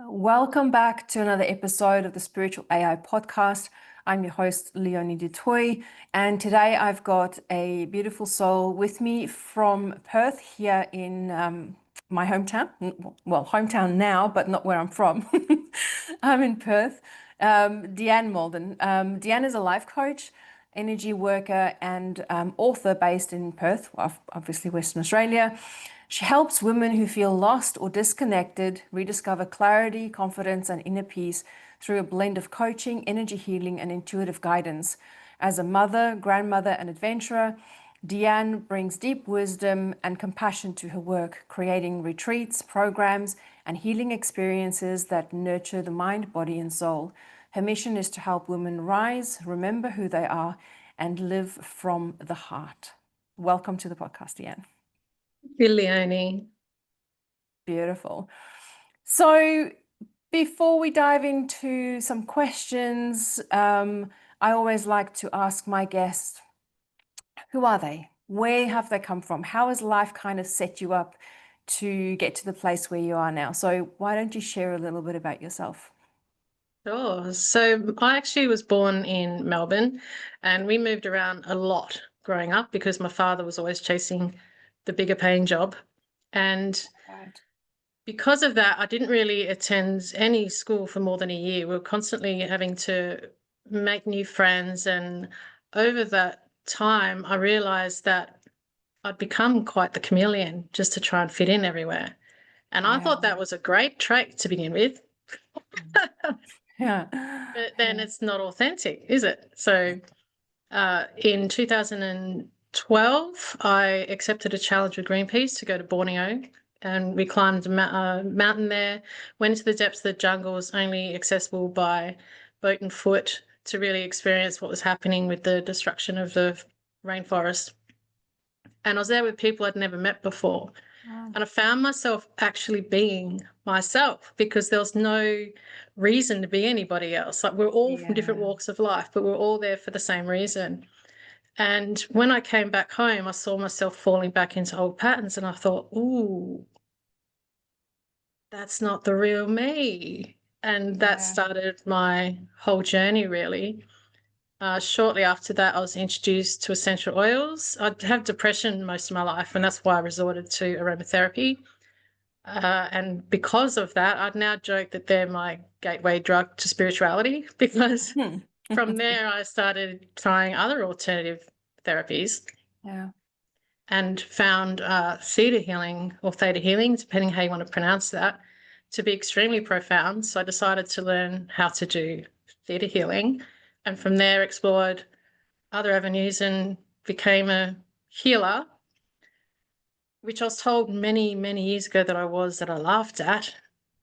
Welcome back to another episode of the Spiritual AI podcast. I'm your host, Leonie, and today I've got a beautiful soul with me from Perth here in my hometown. Well, hometown now, but not where I'm from. I'm in Perth. Deanne Moulden. Deanne is a life coach, energy worker, and author based in Perth, obviously Western Australia. She helps women who feel lost or disconnected rediscover clarity, confidence, and inner peace through a blend of coaching, energy healing, and intuitive guidance. As a mother, grandmother, and adventurer, Deanne brings deep wisdom and compassion to her work, creating retreats, programs, and healing experiences that nurture the mind, body, and soul. Her mission is to help women rise, remember who they are, and live from the heart. Welcome to the podcast, Deanne. Leonie. Beautiful. So before we dive into some questions, I always like to ask my guests, who are they? Where have they come from? How has life kind of set you up to get to the place where you are now? So why don't you share a little bit about yourself? Sure. So I actually was born in Melbourne and we moved around a lot growing up because my father was always chasing the bigger paying job. And Right. because of that, I didn't really attend any school for more than a year. We were constantly having to make new friends. And over that time, I realized that I'd become quite the chameleon just to try and fit in everywhere. And I Yeah. thought that was a great trait to begin with. Yeah. But then it's not authentic, is it? So in 2012, I accepted a challenge with Greenpeace to go to Borneo, and we climbed a mountain there, went into the depths of the jungles, only accessible by boat and foot, to really experience what was happening with the destruction of the rainforest. And I was there with people I'd never met before. Wow. And I found myself actually being myself because there was no reason to be anybody else. Like we're all from different Yeah. walks of life, but we're all there for the same reason. And when I came back home, I saw myself falling back into old patterns and I thought, ooh, that's not the real me. And that Yeah. started my whole journey, really. Shortly after that, I was introduced to essential oils. I'd have depression most of my life, and that's why I resorted to aromatherapy. And because of that, I'd now joke that they're my gateway drug to spirituality because from there I started trying other alternative therapies Yeah. and found theta healing or theta healing, depending how you want to pronounce that, to be extremely profound. So I decided to learn how to do theta healing, and from there explored other avenues and became a healer, which I was told many, many years ago that I laughed at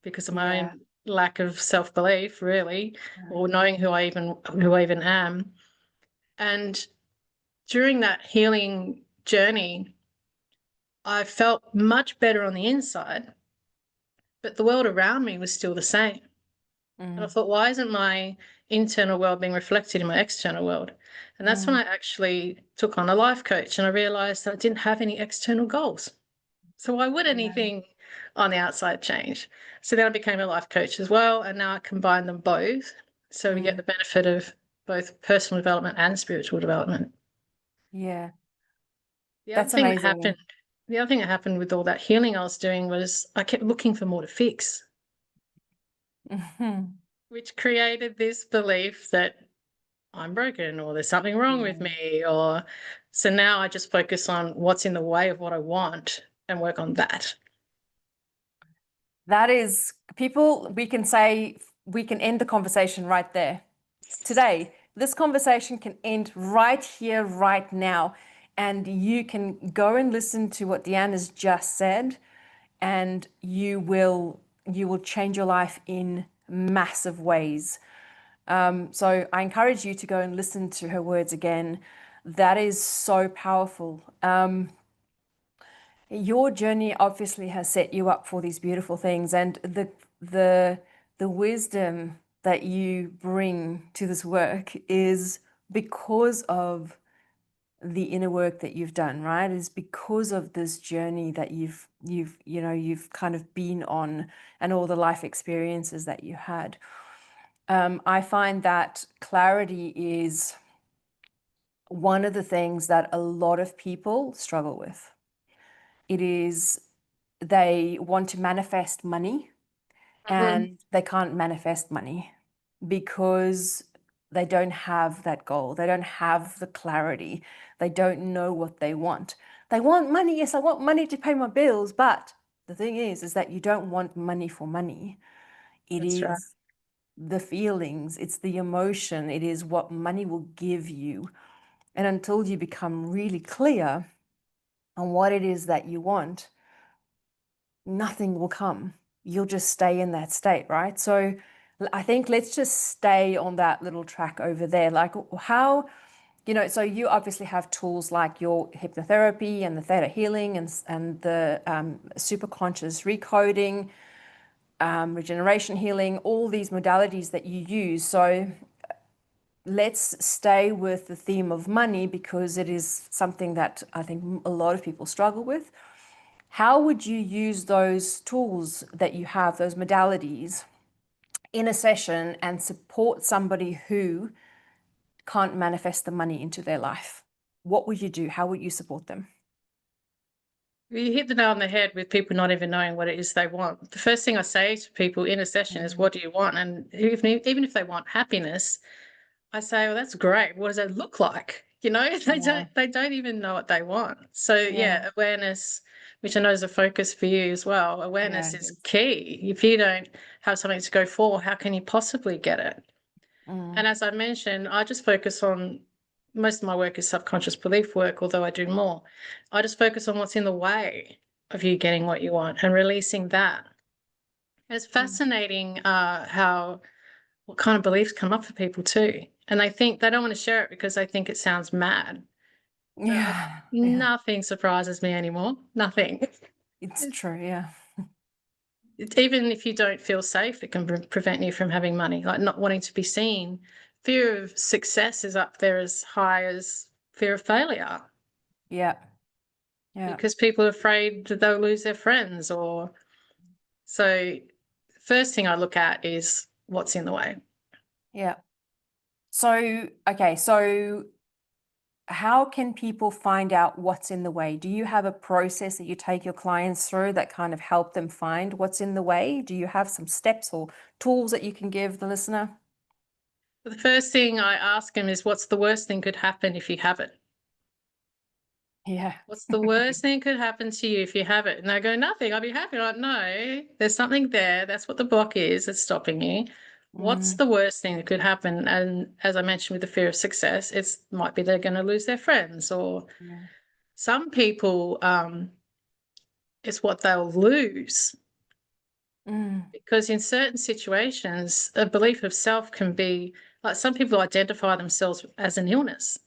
because of my Yeah. own lack of self-belief, really, or knowing who I even am. And during that healing journey, I felt much better on the inside, but the world around me was still the same. And I Mm. thought, why isn't my internal world being reflected in my external world? And that's when Mm. I actually took on a life coach and I realized that I didn't have any external goals. So why would Yeah. anything on the outside change? So then I became a life coach as well. And now I combine them both. So we get Mm. the benefit of both personal development and spiritual development. Yeah. The other That's thing that happened, amazing. the other thing that happened with all that healing I was doing was I kept looking for more to fix, Mhm. which created this belief that I'm broken or there's something wrong with Yeah. me. Or so now I just focus on what's in the way of what I want and work on that. That is, people, we can say, we can end the conversation right there. Today, this conversation can end right here, right now. And you can go and listen to what Deanne has just said, and you will change your life in massive ways. So I encourage you to go and listen to her words again. That is so powerful. Your journey obviously has set you up for these beautiful things, and the wisdom that you bring to this work is because of the inner work that you've done, right, is because of this journey that you've kind of been on, and all the life experiences that you had. I find that clarity is one of the things that a lot of people struggle with. It is, they want to manifest money Mhm. and they can't manifest money because they don't have that goal. They don't have the clarity. They don't know what they want. They want money. Yes, I want money to pay my bills. But the thing is that you don't want money for money. It That's right. is the feelings, it's the emotion, it is what money will give you. And until you become really clear on what it is that you want, nothing will come. You'll just stay in that state, right? So I think let's just stay on that little track over there. Like, how, so you obviously have tools like your hypnotherapy and the theta healing and the superconscious recoding, regeneration healing, all these modalities that you use. So let's stay with the theme of money because it is something that I think a lot of people struggle with. How would you use those tools that you have, those modalities, in a session and support somebody who can't manifest the money into their life? What would you do? How would you support them? You hit the nail on the head with people not even knowing what it is they want. The first thing I say to people in a session is, Mm, what do you want? And even if they want happiness, I say, well, that's great. What does that look like? yeah, They don't even know what they want. So yeah, yeah, awareness, which I know is a focus for you as well. yeah, Awareness it is is. key. If you don't have something to go for, how can you possibly get it? Mm, And as I mentioned, I just focus on, most of my work is subconscious belief work, although I do more. I just focus on what's in the way of you getting what you want and releasing that. It's mm. fascinating how what kind of beliefs come up for people too. And they think they don't want to share it because they think it sounds mad. But Yeah, yeah, nothing surprises me anymore. Nothing. it's true. Yeah, Even if you don't feel safe, it can prevent you from having money, like not wanting to be seen. Fear of success is up there as high as fear of failure yeah, yeah, because people are afraid that they'll lose their friends. Or so, first thing I look at is what's in the way. yeah. So, okay, so how can people find out what's in the way? Do you have a process that you take your clients through that kind of help them find what's in the way? Do you have some steps or tools that you can give the listener? But the first thing I ask them is, what's the worst thing could happen if you have it? Yeah. What's the worst thing could happen to you if you have it? And they go, nothing, I'll be happy. I'm like, no, there's something there. That's what the block is that's stopping you. What's Mm, the worst thing that could happen? And as I mentioned with the fear of success, it's might be they're going to lose their friends, or yeah. some people, it's what they'll lose. Mm, Because in certain situations, a belief of self can be like, some people identify themselves as an illness.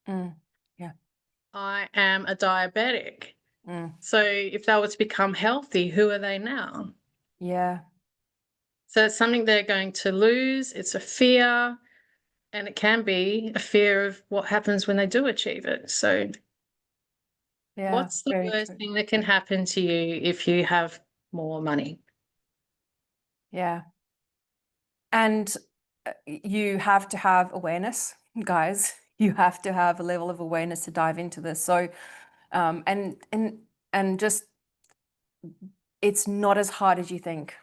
mm, yeah. I am a diabetic. Mm, So if they were to become healthy, who are they now? yeah. So it's something they're going to lose. It's a fear, and it can be a fear of what happens when they do achieve it. So, Yeah. what's the Very worst true. thing that can happen to you if you have more money? Yeah. And you have to have awareness, guys. You have to have a level of awareness to dive into this. So, and just, it's not as hard as you think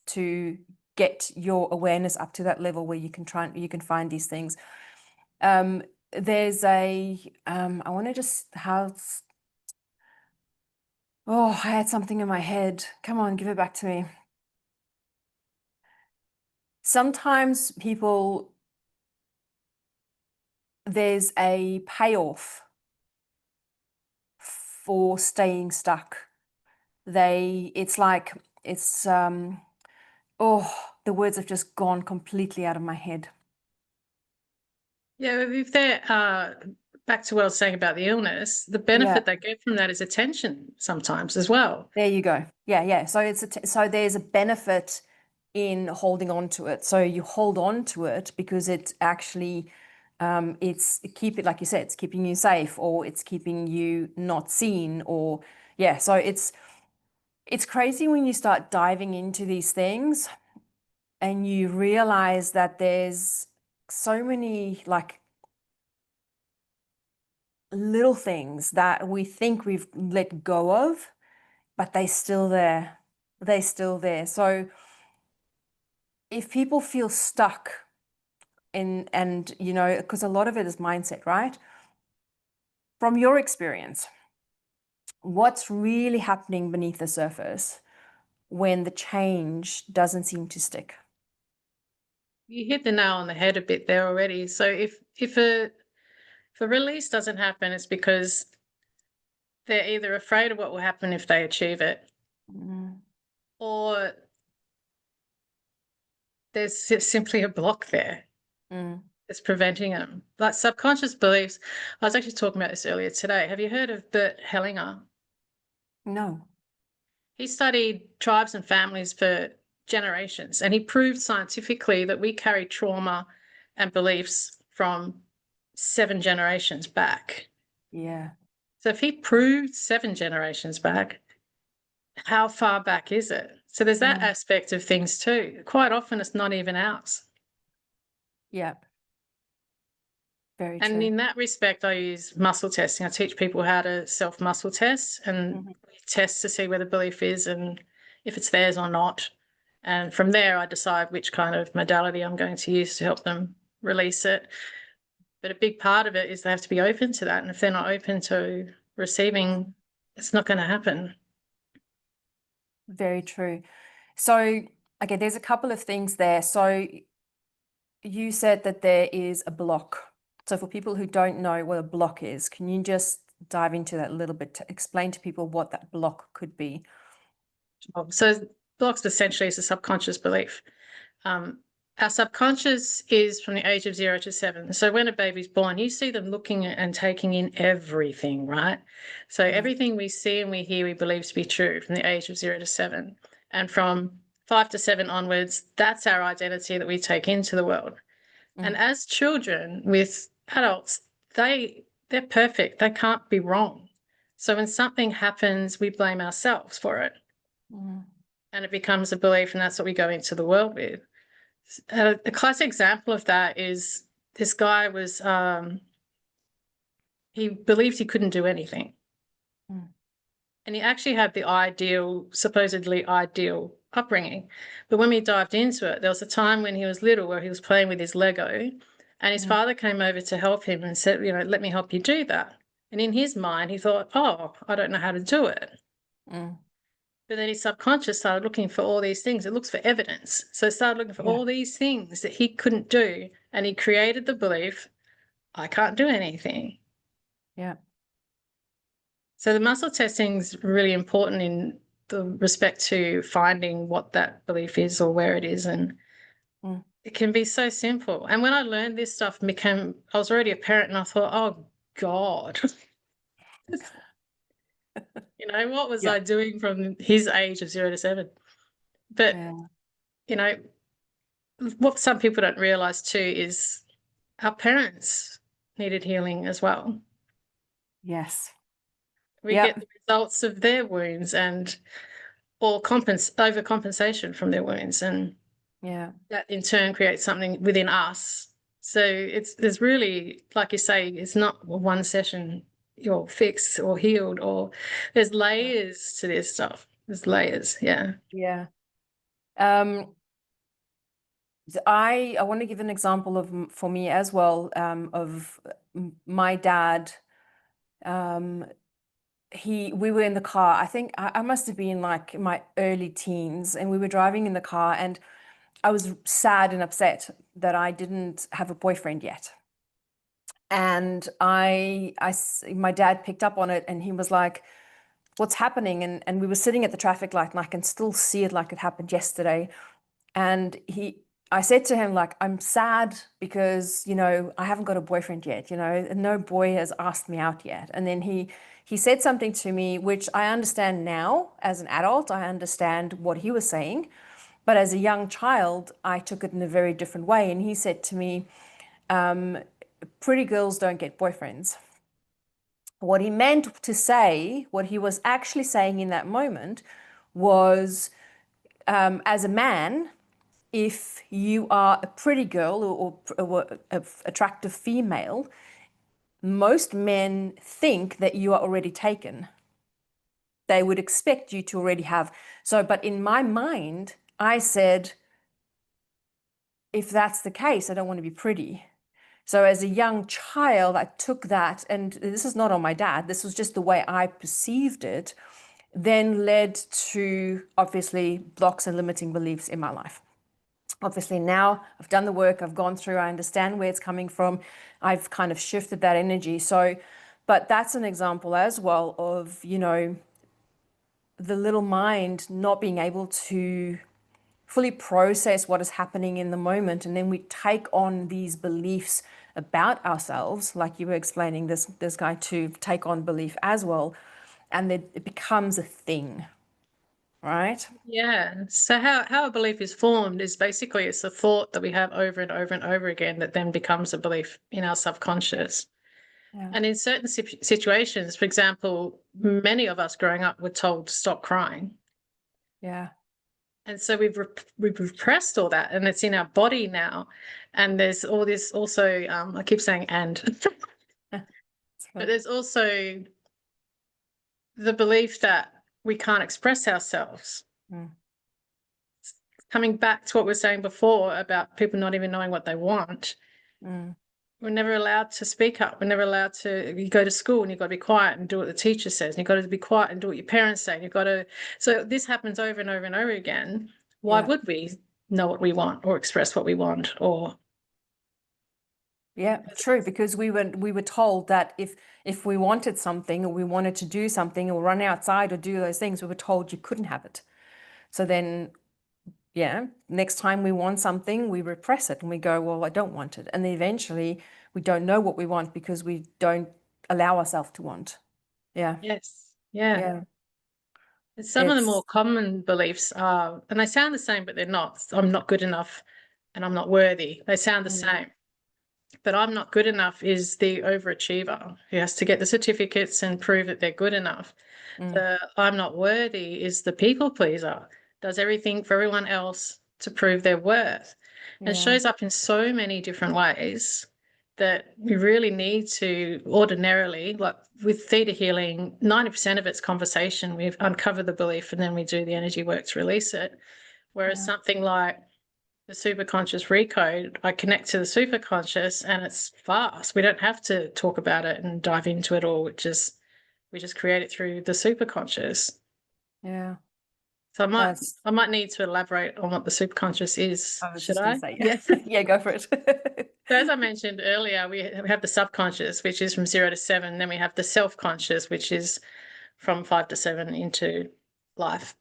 to get your awareness up to that level where you can find these things. There's I want to just oh, I had something in my head. Come on, give it back to me. Sometimes people, there's a payoff for staying stuck. It's like, it's, oh, the words have just gone completely out of my head. Yeah, if they're back to what I was saying about the illness, the Yeah. benefit they get from that is attention sometimes as well. There you go. Yeah, yeah. So so there's a benefit in holding on to it. So you hold on to it because it actually It's keep it, like you said, it's keeping you safe, or it's keeping you not seen, or yeah. So it's crazy when you start diving into these things and you realize that there's so many like little things that we think we've let go of, but they're still there. They're still there. So if people feel stuck in, and you know, because a lot of it is mindset, right? From your experience, what's really happening beneath the surface when the change doesn't seem to stick? You hit the nail on the head a bit there already. So if a release doesn't happen, it's because they're either afraid of what will happen if they achieve it, Mm, or there's simply a block there mm, that's preventing them. Like subconscious beliefs. I was actually talking about this earlier today. Have you heard of Bert Hellinger? no. He studied tribes and families for generations, and he proved scientifically that we carry trauma and beliefs from 7 generations back. Yeah. So if he proved 7 generations back, how far back is it? So there's that Mm, aspect of things too. Quite often it's not even ours. yeah. Very And true. in that respect, I use muscle testing. I teach people how to self muscle test and Mhm. test to see where the belief is and if it's theirs or not. And from there, I decide which kind of modality I'm going to use to help them release it. But a big part of it is they have to be open to that. And if they're not open to receiving, it's not going to happen. Very true. So, okay, there's a couple of things there. So, you said that there is a block. So, for people who don't know what a block is, can you just dive into that a little bit to explain to people what that block could be? So blocks essentially is a subconscious belief. Um, our subconscious is from the age of 0 to 7. So when a baby's born, you see them looking at and taking in everything, right? So Mm, everything we see and we hear, we believe to be true from the age of 0 to 7. And from 5 to 7 onwards, that's our identity that we take into the world. And mm, as children with adults, they're perfect. They can't be wrong. So when something happens, we blame ourselves for it. mm, And it becomes a belief, and that's what we go into the world with. A classic example of that is this guy was he believed he couldn't do anything, mm, and he actually had the supposedly ideal upbringing. But when we dived into it, there was a time when he was little where he was playing with his Lego, and his mm, father came over to help him and said, let me help you do that. And in his mind, he thought, oh, I don't know how to do it. mm. But then his subconscious started looking for all these things. It looks for evidence. So it started looking for Yeah. all these things that he couldn't do. And he created the belief, I can't do anything. Yeah. So the muscle testing is really important in the respect to finding what that belief is or where it is. And Mm, it can be so simple. And when I learned this stuff, I was already a parent and I thought, oh God, what was yeah. I doing from his age of 0 to 7? But, Yeah. you know, what some people don't realize too is our parents needed healing as well. Yes. We Yeah. get the results of their wounds and or overcompensation from their wounds, and Yeah. that in turn creates something within us. So there's really, like you say, it's not one session you're fixed or healed, or there's layers to this stuff. There's layers, yeah. Yeah. Um, I want to give an example of for me as well, of my dad. Um, we were in the car. I think I must have been like in my early teens, and we were driving in the car, and I was sad and upset that I didn't have a boyfriend yet. And my dad picked up on it, and he was like, "What's happening?" And we were sitting at the traffic light, and I can still see it like it happened yesterday. And I said to him, like, I'm sad because, I haven't got a boyfriend yet, and no boy has asked me out yet. And then he said something to me, which I understand now as an adult. I understand what he was saying. But as a young child, I took it in a very different way. And he said to me, pretty girls don't get boyfriends. What he meant to say, what he was actually saying in that moment was, as a man, if you are a pretty girl or an attractive female, most men think that you are already taken. They would expect you to already have. So, but in my mind, I said, if that's the case, I don't want to be pretty. So as a young child, I took that, and this is not on my dad, this was just the way I perceived it, then led to obviously blocks and limiting beliefs in my life. Obviously now I've done the work, I've gone through, I understand where it's coming from, I've kind of shifted that energy. So, but that's an example as well of, you know, the little mind not being able to fully process what is happening in the moment, and then we take on these beliefs about ourselves, like you were explaining this guy to take on belief as well, and then it becomes a thing, right? Yeah. So how a belief is formed is basically it's a thought that we have over and over and over again that then becomes a belief in our subconscious. Yeah. And in certain situations, for example, many of us growing up were told to stop crying. Yeah. And so we've repressed all that, and it's in our body now. And there's all this also, I keep saying and, but there's also the belief that we can't express ourselves. Mm. Coming back to what we were saying before about people not even knowing what they want. Mm. We're never allowed to speak up. We're never allowed to, you go to school and you've got to be quiet and do what the teacher says. And you've got to be quiet and do what your parents say. And you've got to, so this happens over and over and over again. Why Yeah. would we know what we want or express what we want? Or Yeah, true, because we were told that if we wanted something or we wanted to do something or run outside or do those things, we were told you couldn't have it. So then, yeah, next time we want something, we repress it and we go, well, I don't want it. And then eventually we don't know what we want because we don't allow ourselves to want. Yeah. yes, yeah. Yeah. And some of the more It's common beliefs are, and they sound the same, but they're not. I'm not good enough and I'm not worthy. They sound the mm, same. But I'm not good enough is the overachiever who has to get the certificates and prove that they're good enough. mm, The I'm not worthy is the people pleaser, does everything for everyone else to prove their worth. And yeah. shows up in so many different ways that we really need to ordinarily, like with theta healing, 90% of it's conversation. We've uncovered the belief and then we do the energy work to release it. Whereas Yeah. something like the superconscious recode, I connect to the superconscious and it's fast. We don't have to talk about it and dive into it all. We just create it through the superconscious. Yeah. So That's, I might need to elaborate on what the superconscious is. I was Should just going to I? say, Yeah. yeah. Yeah, go for it. So as I mentioned earlier, we have the subconscious, which is from 0 to 7. Then we have the self-conscious, which is from 5 to 7 into life.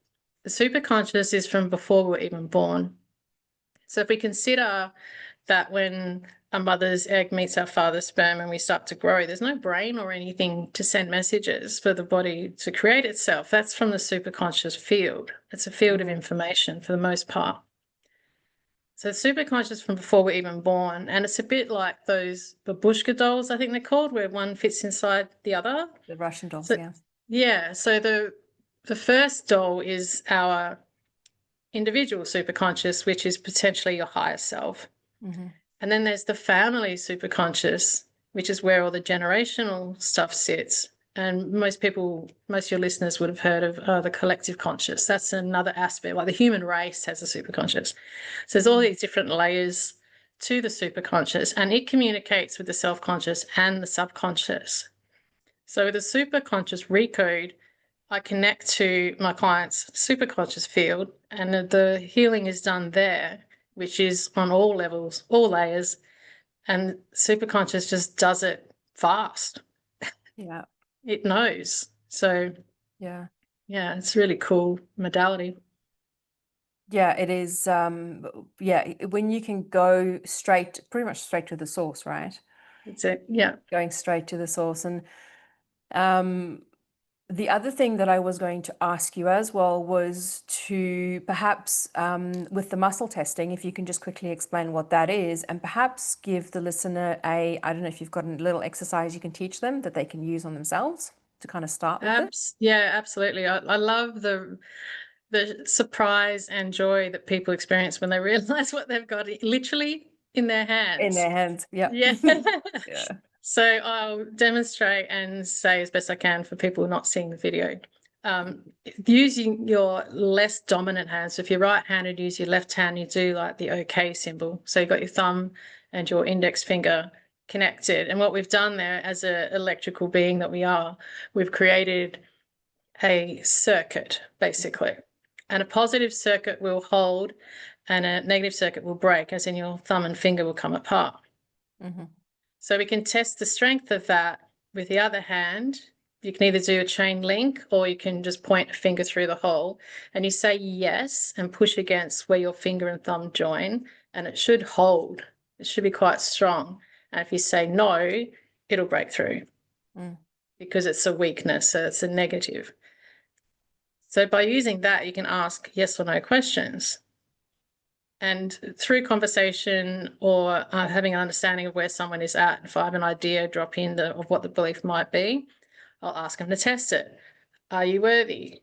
The superconscious is from before we were even born. So if we consider that when a mother's egg meets our father's sperm and we start to grow, there's no brain or anything to send messages for the body to create itself. That's from the superconscious field. It's a field of Mm, information for the most part. So superconscious from before we're even born. And it's a bit like those babushka dolls, I think they're called, where one fits inside the other. the Russian dolls, So yeah. yeah, so the first doll is our individual superconscious, which is potentially your higher self. Mm-hmm. And then there's the family superconscious, which is where all the generational stuff sits. And most of your listeners would have heard of the collective conscious. That's another aspect, like the human race has a superconscious. So there's all Mm, these different layers to the superconscious, and it communicates with the self-conscious and the subconscious. So with the superconscious recode, I connect to my client's superconscious field, and the healing is done there, which is on all levels, all layers, and superconscious just does it fast. yeah. It knows. So Yeah. yeah, it's really cool modality. Yeah, it is. Yeah, when you can go straight, pretty much straight to the source, right? It's it. Yeah. Going straight to the source. And um, The other thing that I was going to ask you as well was to perhaps, with the muscle testing, if you can just quickly explain what that is, and perhaps give the listener I don't know if you've got a little exercise you can teach them that they can use on themselves to kind of start with it. Yeah, absolutely. I love the surprise and joy that people experience when they realize what they've got literally in their In hands. their hands. Yeah. Yeah. Yeah. So I'll demonstrate and say as best I can for people not seeing the video. Using your less dominant hands. So if you're right-handed, use your left hand, you do like the OK symbol. So you've got your thumb and your index finger connected. And what we've done there as an electrical being that we are, we've created a circuit, basically. And a positive circuit will hold and a negative circuit will break, as in your thumb and finger will come apart. Mm-hmm. So we can test the strength of that with the other hand. You can either do a chain link or you can just point a finger through the hole and you say yes and push against where your finger and thumb join, and it should hold. It should be quite strong. And if you say no, it'll break through because it's a weakness, so it's a negative. So by using that, you can ask yes or no questions. And through conversation or having an understanding of where someone is at, if I have an idea, drop in of what the belief might be, I'll ask them to test it. Are you worthy?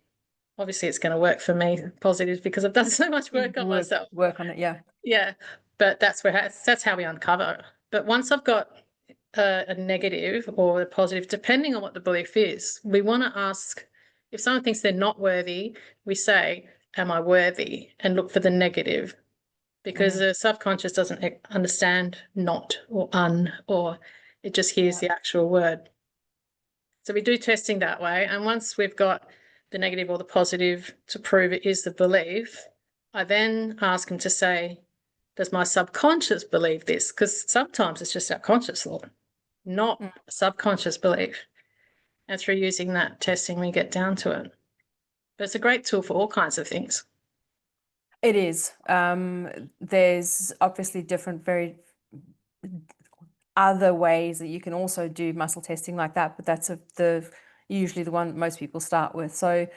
Obviously, it's going to work for me positive because I've done so much work on myself. Work on it, yeah. Yeah, but that's how we uncover. But once I've got a negative or a positive, depending on what the belief is, we want to ask if someone thinks they're not worthy, we say, am I worthy? And look for the negative. Because the subconscious doesn't understand not or or it just hears the actual word. So we do testing that way. And once we've got the negative or the positive to prove it is the belief, I then ask them to say, does my subconscious believe this? Because sometimes it's just our conscious thought, not a subconscious belief. And through using that testing, we get down to it. But it's a great tool for all kinds of things. It is. There's obviously different, very other ways that you can also do muscle testing like that, but that's usually the one most people start with. So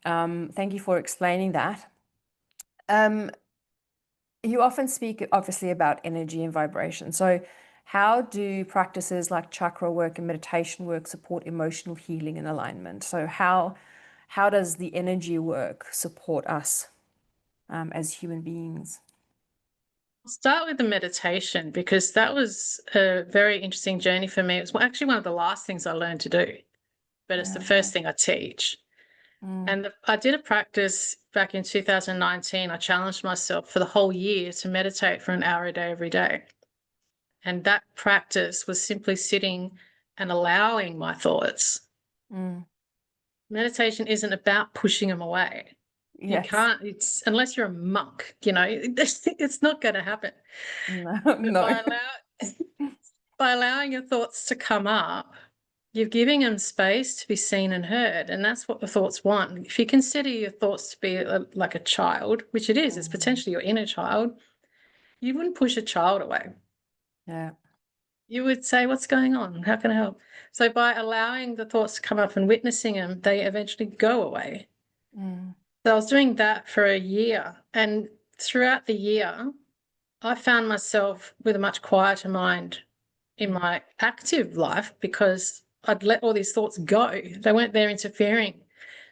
thank you for explaining that. You often speak obviously about energy and vibration. So how do practices like chakra work and meditation work support emotional healing and alignment? So how does the energy work support us as human beings? I'll start with the meditation because that was a very interesting journey for me. It was actually one of the last things I learned to do, but it's the first thing I teach. And I did a practice back in 2019. I challenged myself for the whole year to meditate for an hour a day every day. And that practice was simply sitting and allowing my thoughts. Meditation isn't about pushing them away. You Yes. can't, unless you're a monk, it's not going to happen. No. By allowing your thoughts to come up, you're giving them space to be seen and heard, and that's what the thoughts want. If you consider your thoughts to be like a child, which it is, it's potentially your inner child, you wouldn't push a child away. Yeah. You would say, what's going on? How can I help? So by allowing the thoughts to come up and witnessing them, they eventually go away. So I was doing that for a year, and throughout the year, I found myself with a much quieter mind in my active life because I'd let all these thoughts go. They weren't there interfering.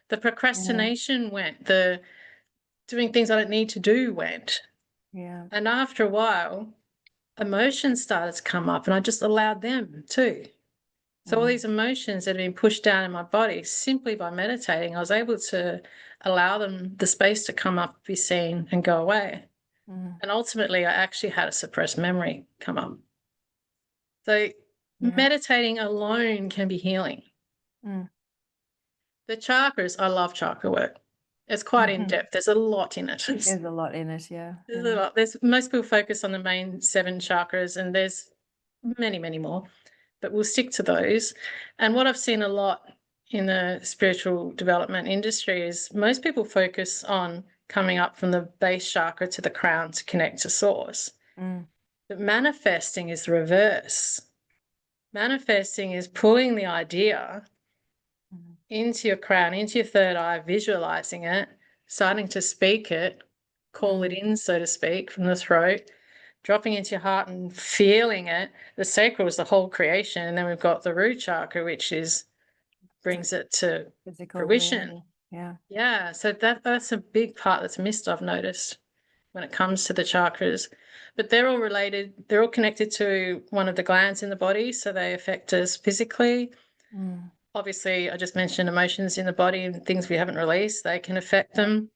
The procrastination went, the doing things I don't need to do went. Yeah. And after a while, emotions started to come up and I just allowed them too. So all these emotions that had been pushed down in my body, simply by meditating, I was able to allow them the space to come up, be seen, and go away. And ultimately, I actually had a suppressed memory come up. So meditating alone can be healing. The chakras, I love chakra work. It's quite in depth. There's a lot in it. There's a lot in it, yeah. There's a lot. Most people focus on the main 7 chakras, and there's many, many more, but we'll stick to those. And what I've seen a lot in the spiritual development industry is most people focus on coming up from the base chakra to the crown to connect to source. But manifesting is the reverse. Manifesting is pulling the idea into your crown, into your third eye, visualizing it, starting to speak it, call it in, so to speak, from the throat, dropping into your heart and feeling it. The sacral is the whole creation. And then we've got the root chakra, which is brings it to Physical fruition. reality. Yeah. Yeah. So that's a big part that's missed, I've noticed, when it comes to the chakras. But they're all related, they're all connected to one of the glands in the body. So they affect us physically. Obviously, I just mentioned emotions in the body and things we haven't released, they can affect them.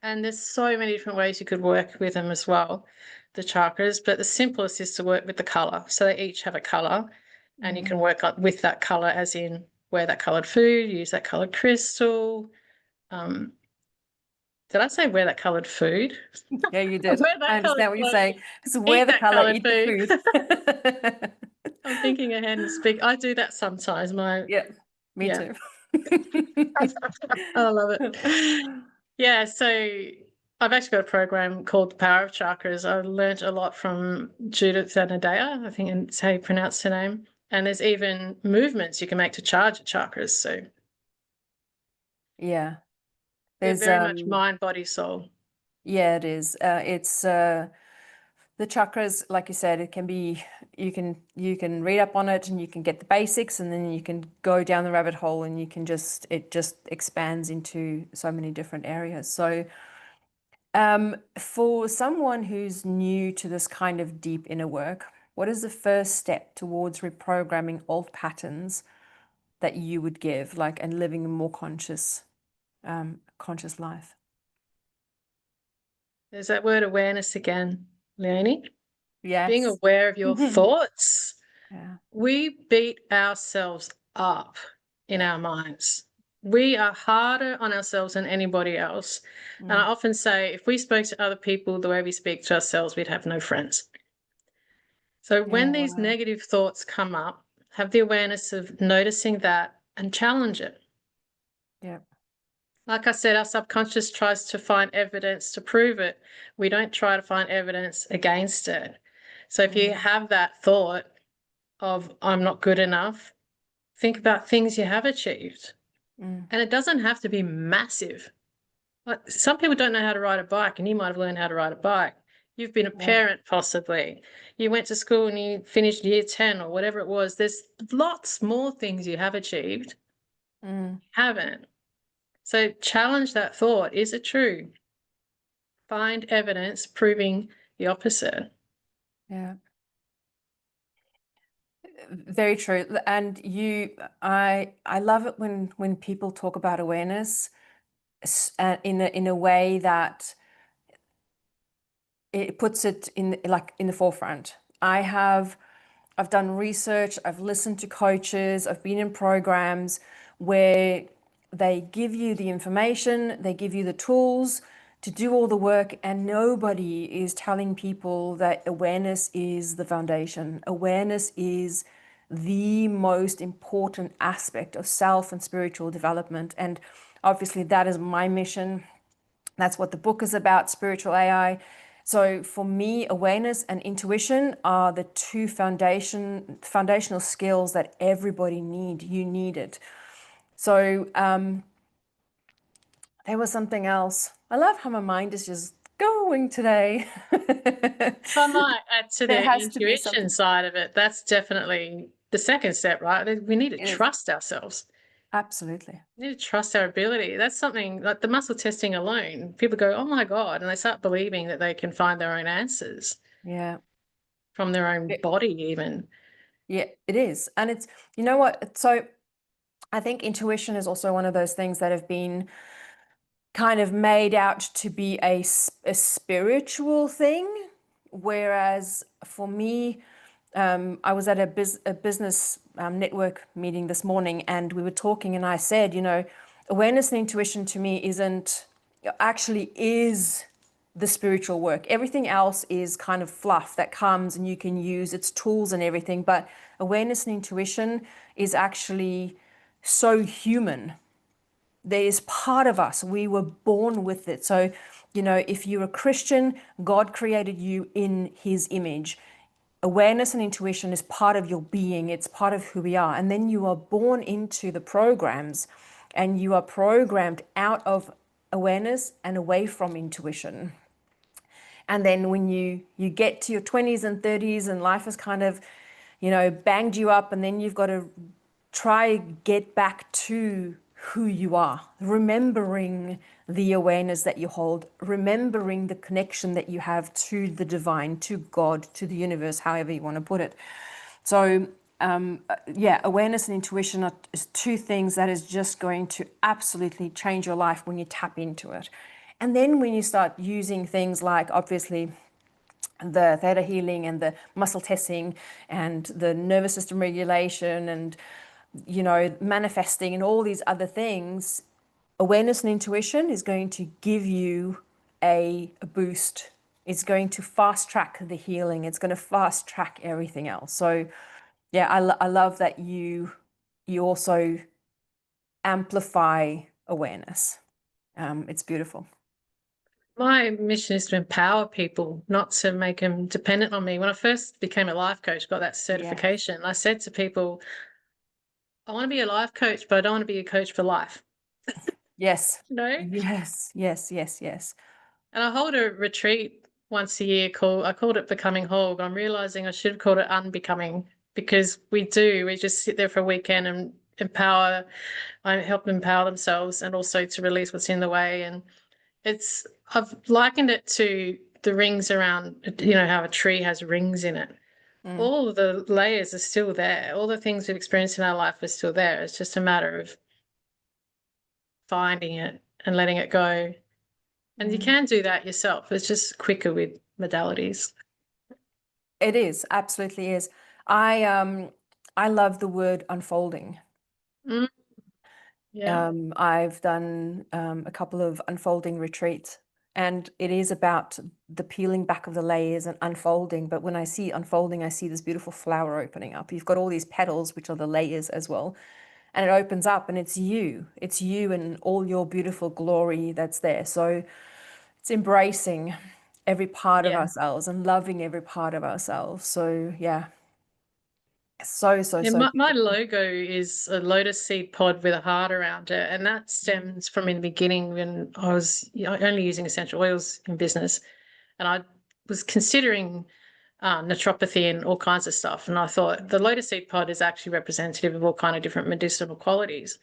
And there's so many different ways you could work with them as well, the chakras. But the simplest is to work with the color. So they each have a color, and you can work with that color, as in wear that colored food, use that colored crystal. Did I say wear that colored food? Yeah, you did. Wear I that colored understand what you're clothes, saying. Because wear eat the that color, colored eat the food. food. I'm thinking ahead and speak. I do that sometimes. Yeah, me Yeah. too. I love it. Yeah, so I've actually got a program called The Power of Chakras. I learned a lot from Judith Anadea, I think that's how you pronounce her name. And there's even movements you can make to charge your chakras. So Yeah, they're there's very much mind, body, soul. yeah, it is. It's the chakras, like you said, it can be you can read up on it and you can get the basics, and then you can go down the rabbit hole and it just expands into so many different areas. So for someone who's new to this kind of deep inner work, what is the first step towards reprogramming old patterns that you would give, like, and living a more conscious life? There's that word awareness again, Leonie. Being Yes. aware of your thoughts. Yeah. We beat ourselves up in our minds. We are harder on ourselves than anybody else. And I often say, if we spoke to other people the way we speak to ourselves, we'd have no friends. So Yeah, when these wow. negative thoughts come up, have the awareness of noticing that and challenge it. Yeah. Like I said, our subconscious tries to find evidence to prove it. We don't try to find evidence against it. So if you have that thought of, I'm not good enough, think about things you have achieved. And it doesn't have to be massive. Like, some people don't know how to ride a bike, and you might have learned how to ride a bike. You've been a Yeah. parent, possibly. You went to school and you finished year 10 or whatever it was. There's lots more things you have achieved, haven't. So challenge that thought. Is it true? Find evidence proving the opposite. Yeah. Very true. And I love it when people talk about awareness in a way that it puts it in, like, in the forefront. I've done research, I've listened to coaches, I've been in programs where they give you the information, they give you the tools to do all the work, and nobody is telling people that awareness is the foundation. Awareness is the most important aspect of self and spiritual development. And obviously, that is my mission. That's what the book is about, spiritual AI. So for me, awareness and intuition are the two foundational skills that everybody need. You need it. So there was something else. I love how my mind is just going today. If I might add to There the has to be intuition something. side of it, that's definitely the second step, right? We need to It is. trust ourselves. Absolutely. We need to trust our ability. That's something like the muscle testing alone. People go, oh my God, and they start believing that they can find their own answers Yeah. from their own It- body, even. yeah, it is. And it's, you know what? So I think intuition is also one of those things that have been kind of made out to be a spiritual thing. Whereas for me, I was at a business network meeting this morning, and we were talking, and I said, awareness and intuition to me actually is the spiritual work. Everything else is kind of fluff that comes and you can use its tools and everything. But awareness and intuition is actually so human. There is part of us. We were born with it. So, if you're a Christian, God created you in his image. awareness and intuition is part of your being. It's part of who we are. And then you are born into the programs, and you are programmed out of awareness and away from intuition. And then when you get to your 20s and 30s and life has kind of, banged you up, and then you've got to try get back to who you are, remembering the awareness that you hold, remembering the connection that you have to the divine, to God, to the universe, however you want to put it. So awareness and intuition are two things that is just going to absolutely change your life when you tap into it. And then when you start using things like, obviously, the theta healing and the muscle testing and the nervous system regulation and manifesting and all these other things, awareness and intuition is going to give you a boost. It's going to fast track the healing. It's going to fast track everything else. So yeah, I love that you also amplify awareness. It's beautiful. My mission is to empower people, not to make them dependent on me. When I first became a life coach, got that certification, I said to people, I want to be a life coach, but I don't want to be a coach for life. Yes. Yes. Yes. And I hold a retreat once a year I called it Becoming Whole, but I'm realizing I should have called it Unbecoming, because we just sit there for a weekend and I help them empower themselves and also to release what's in the way. And I've likened it to the rings around, how a tree has rings in it. All of the layers are still there. All the things we've experienced in our life are still there. It's just a matter of finding it and letting it go. And you can do that yourself. It's just quicker with modalities. It is, absolutely is. I love the word unfolding. Mm, yeah. I've done a couple of unfolding retreats, and it is about the peeling back of the layers and unfolding. But when I see unfolding, I see this beautiful flower opening up. You've got all these petals, which are the layers as well, and it opens up, and it's you. It's you and all your beautiful glory that's there. So it's embracing every part of Yeah. ourselves and loving every part of ourselves. So yeah, so Yeah, my beautiful. logo is a lotus seed pod with a heart around it. And that stems from in the beginning when I was only using essential oils in business. And I was considering naturopathy and all kinds of stuff. And I thought the lotus seed pod is actually representative of all kind of different medicinal qualities.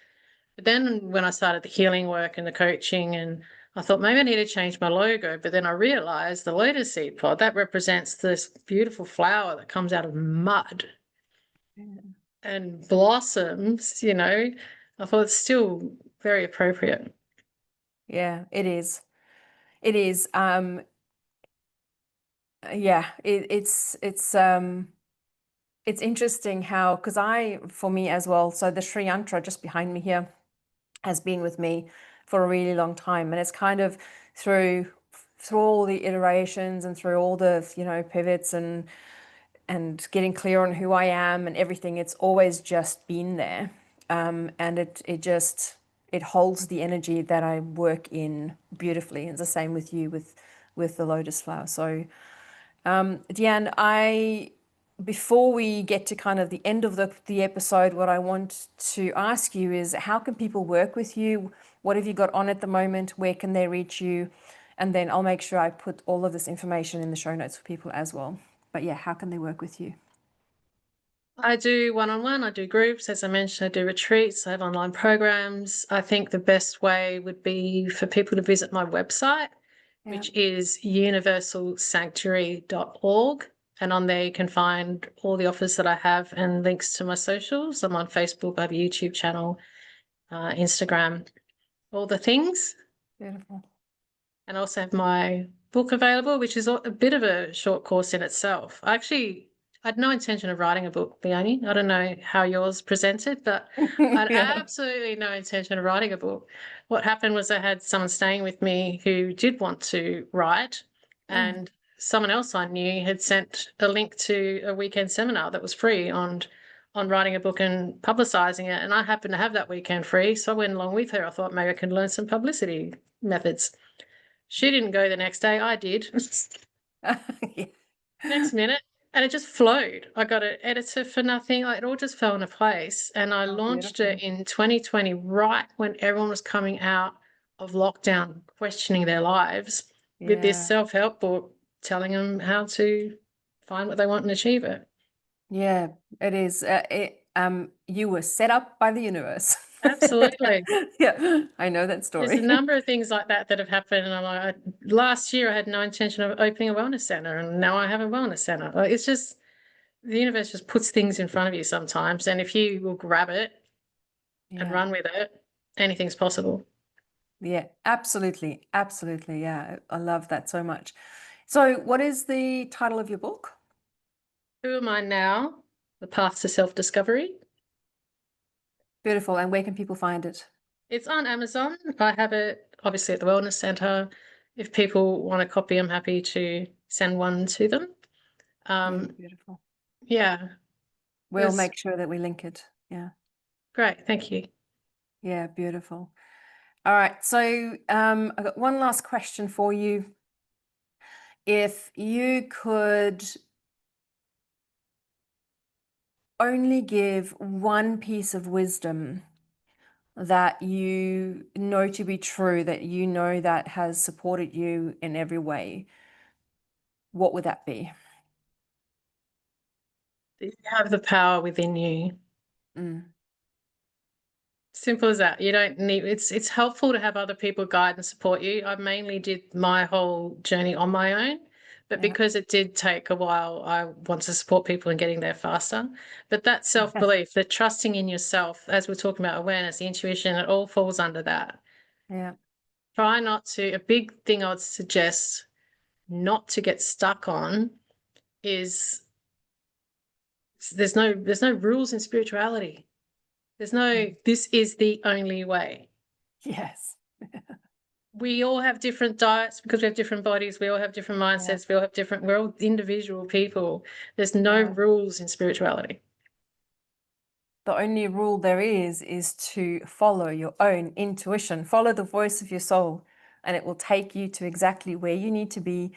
But then when I started the healing work and the coaching, and I thought maybe I need to change my logo. But then I realized the lotus seed pod, that represents this beautiful flower that comes out of mud and blossoms, I thought it's still very appropriate. Yeah, it is. It is. Yeah, it's interesting how, because for me as well, so the Sri Yantra just behind me here has been with me for a really long time, and it's kind of through all the iterations and through all the pivots and getting clear on who I am and everything. It's always just been there, and it holds the energy that I work in beautifully. It's the same with you with the lotus flower. So Deanne, before we get to kind of the end of the episode, what I want to ask you is, how can people work with you? What have you got on at the moment? Where can they reach you? And then I'll make sure I put all of this information in the show notes for people as well. But yeah, how can they work with you? I do one-on-one, I do groups, as I mentioned, I do retreats, I have online programs. I think the best way would be for people to visit my website, Yeah. which is universalsanctuary.org. And on there you can find all the offers that I have and links to my socials. I'm on Facebook, I have a YouTube channel, Instagram, all the things. Beautiful. And I also have my book available, which is a bit of a short course in itself. I had no intention of writing a book, Leonie. I don't know how yours presented, but I had Yeah. absolutely no intention of writing a book. What happened was I had someone staying with me who did want to write, and someone else I knew had sent a link to a weekend seminar that was free on writing a book and publicizing it. And I happened to have that weekend free, so I went along with her. I thought maybe I can learn some publicity methods. She didn't go the next day. I did. Yeah. Next minute. And it just flowed. I got an editor for nothing. Like, it all just fell into place. And I Oh, launched beautiful. it in 2020, right when everyone was coming out of lockdown, questioning their lives, with this Yeah. self-help book telling them how to find what they want and achieve it. Yeah, it is. You were set up by the universe. Absolutely. Yeah, I know that There's a story. number of things like that that have happened. And I'm like, last year I had no intention of opening a wellness center, and now I have a wellness center. Like, it's just, the universe just puts things in front of you sometimes. And if you will grab it and Yeah. run with it, anything's possible. Yeah, absolutely. Absolutely. Yeah, I love that so much. So, what is the title of your book? Who am I now? The Path to Self-Discovery. Beautiful. And where can people find it? It's on Amazon. I have it obviously at the Wellness Centre. If people want a copy, I'm happy to send one to them. Yeah, Um, beautiful. yeah, it We'll was make sure that we link it. Yeah. great. Thank you. Yeah, beautiful. All right. So, I've got one last question for you. If you could only give one piece of wisdom that you know to be true, that you know that has supported you in every way, what would that be? You have the power within you. Mm, Simple as that. You don't need, it's helpful to have other people guide and support you. I mainly did my whole journey on my own, but yeah. because it did take a while, I want to support people in getting there faster. But that Yeah. self-belief, the trusting in yourself, as we're talking about awareness, intuition, it all falls under that. Yeah. Try not to, a big thing I would suggest not to get stuck on is there's no rules in spirituality. There's no, Mm. this is the only way. Yes. We all have different diets because we have different bodies. We all have different Yeah. mindsets. We're all individual people. There's no Yeah. rules in spirituality. The only rule there is to follow your own intuition, follow the voice of your soul, and it will take you to exactly where you need to be,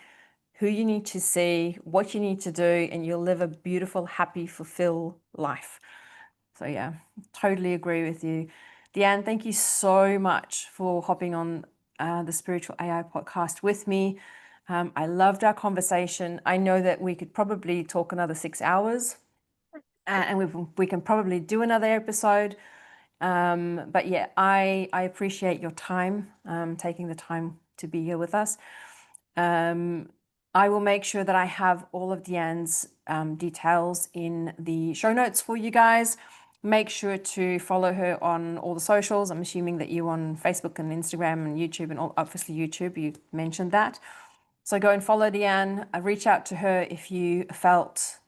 who you need to see, what you need to do, and you'll live a beautiful, happy, fulfilled life. So yeah, totally agree with you. Deanne, thank you so much for hopping on the Spiritual AI podcast with me. I loved our conversation. I know that we could probably talk another 6 hours, and we can probably do another episode. But yeah, I appreciate your time, taking the time to be here with us. I will make sure that I have all of Deanne's details in the show notes for you guys. Make sure to follow her on all the socials. I'm assuming that you on Facebook and Instagram and YouTube, and obviously YouTube, you mentioned that. So go and follow Deanne. Reach out to her if you felt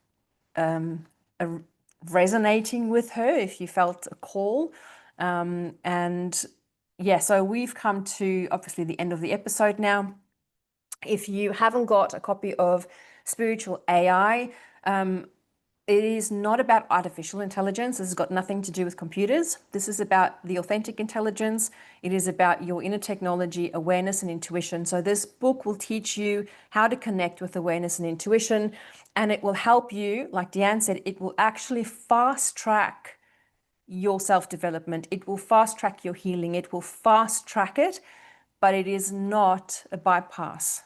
resonating with her, if you felt a call. And yeah, so we've come to obviously the end of the episode now. If you haven't got a copy of Spiritual AI, it is not about artificial intelligence. This has got nothing to do with computers. This is about the authentic intelligence. It is about your inner technology, awareness, and intuition. So, this book will teach you how to connect with awareness and intuition. And it will help you, like Deanne said, it will actually fast track your self development. It will fast track your healing. It will fast track it, but it is not a bypass.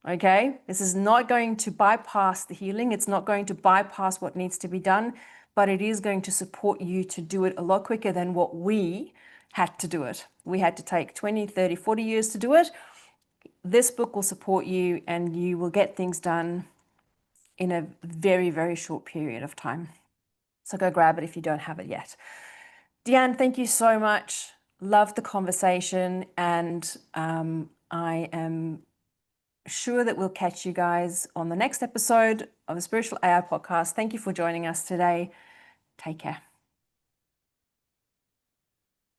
Okay, this is not going to bypass the healing. It's not going to bypass what needs to be done, but it is going to support you to do it a lot quicker than what we had to do it. We had to take 20, 30, 40 years to do it. This book will support you and you will get things done in a very, very short period of time. So go grab it if you don't have it yet. Deanne, thank you so much. Love the conversation, and I am sure that we'll catch you guys on the next episode of the Spiritual AI podcast. Thank you for joining us today. Take care.